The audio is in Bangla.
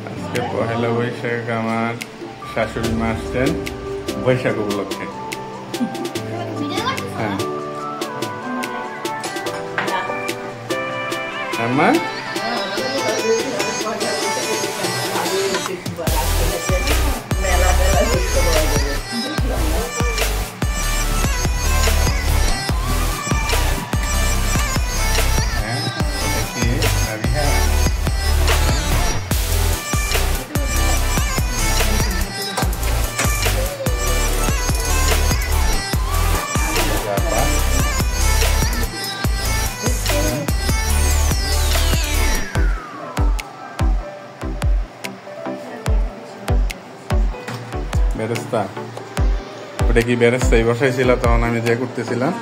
আজকে পহেলা বৈশাখ, আমার শাশুড়ি মা আসছেন বৈশাখ উপলক্ষে। হ্যাঁ মা, বেরেস্তা, ওটা কি বেরেস্তাই বসাইছিল তখন আমি যে করতেছিলাম?